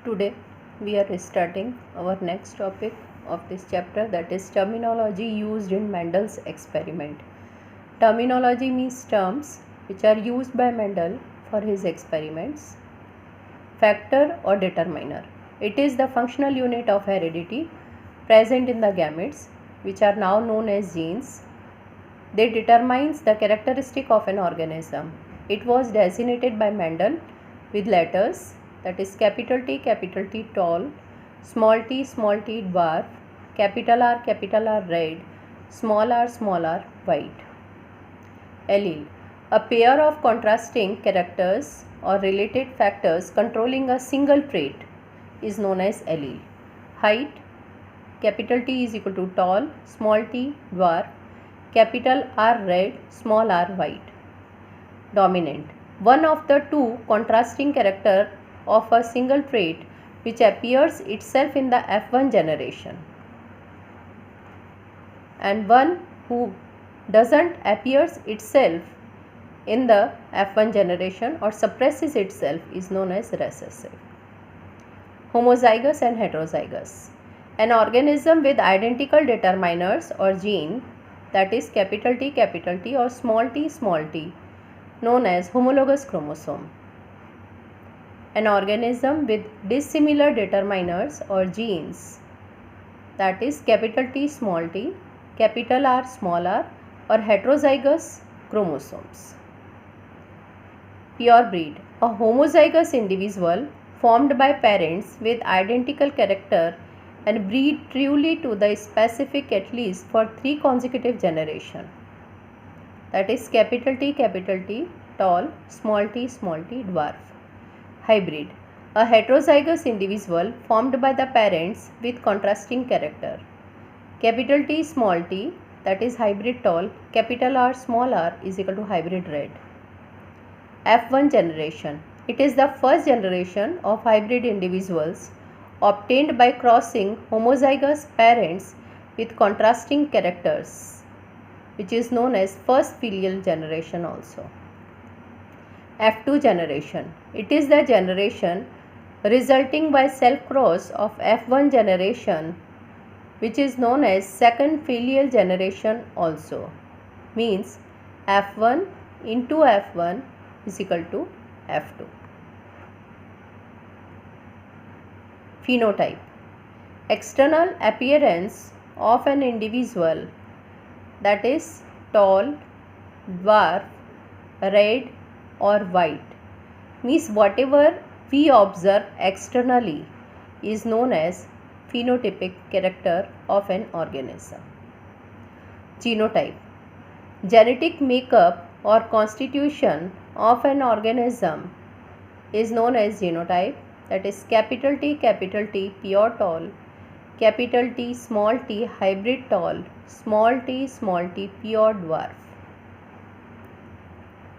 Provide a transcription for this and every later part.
Today we are starting our next topic of this chapter, that is terminology used in Mendel's experiment. Terminology means terms which are used by Mendel for his experiments. Factor or determiner. It is the functional unit of heredity present in the gametes, which are now known as genes. They determines the characteristic of an organism. It was designated by Mendel with letters, that is capital T tall, small t dwarf, capital R red, small r white. Allele. A pair of contrasting characters or related factors controlling a single trait is known as allele. Height. Capital T is equal to tall, small t dwarf, capital R red, small r white. Dominant. One of the two contrasting character of a single trait which appears itself in the F1 generation, and one who doesn't appears itself in the F1 generation or suppresses itself is known as recessive. Homozygous and heterozygous. An organism with identical determiners or gene, that is capital T or small t, known as homologous chromosome. An organism with dissimilar determiners or genes, that is capital T, capital R, small r, or heterozygous chromosomes. Pure breed. A homozygous individual formed by parents with identical character and breed truly to the specific at least for 3 consecutive generations. That is capital T, tall, small t dwarf. Hybrid. A heterozygous individual formed by the parents with contrasting character. Capital T, that is hybrid tall, capital R, small r is equal to hybrid red. F1 generation. It is the first generation of hybrid individuals obtained by crossing homozygous parents with contrasting characters, which is known as first filial generation also. F2 generation. It is the generation resulting by self-cross of F1 generation, which is known as second filial generation also. Means F1 into F1 is equal to F2. Phenotype. External appearance of an individual, that is tall, dwarf, red or white, means whatever we observe externally is known as phenotypic character of an organism. Genotype. Genetic makeup or constitution of an organism is known as genotype, that is capital T pure tall, capital T hybrid tall, small t pure dwarf.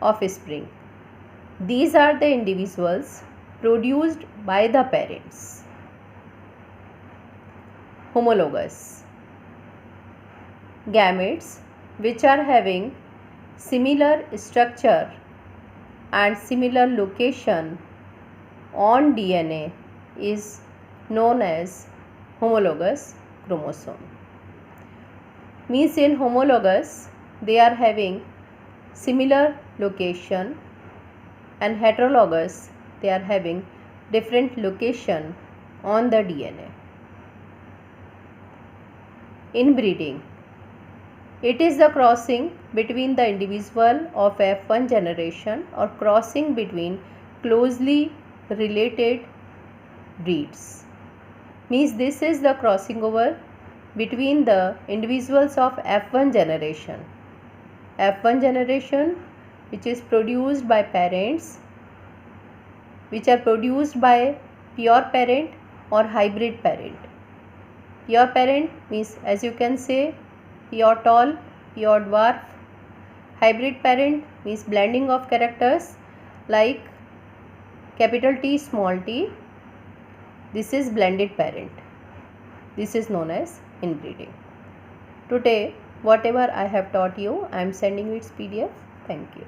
Offspring. These are the individuals produced by the parents. Homologous. Gametes which are having similar structure and similar location on DNA is known as homologous chromosome. Means in homologous they are having similar location, and heterologous they are having different location on the DNA. Inbreeding. It is the crossing between the individual of F1 generation or crossing between closely related breeds. Means this is the crossing over between the individuals of F1 generation. F1 generation which is produced by parents which are produced by pure parent or hybrid parent. Pure parent means, as you can say, pure tall, pure dwarf. Hybrid parent means blending of characters like capital T, small t. This is blended parent. This is known as inbreeding. Today, whatever I have taught you, I am sending you its PDF. Thank you.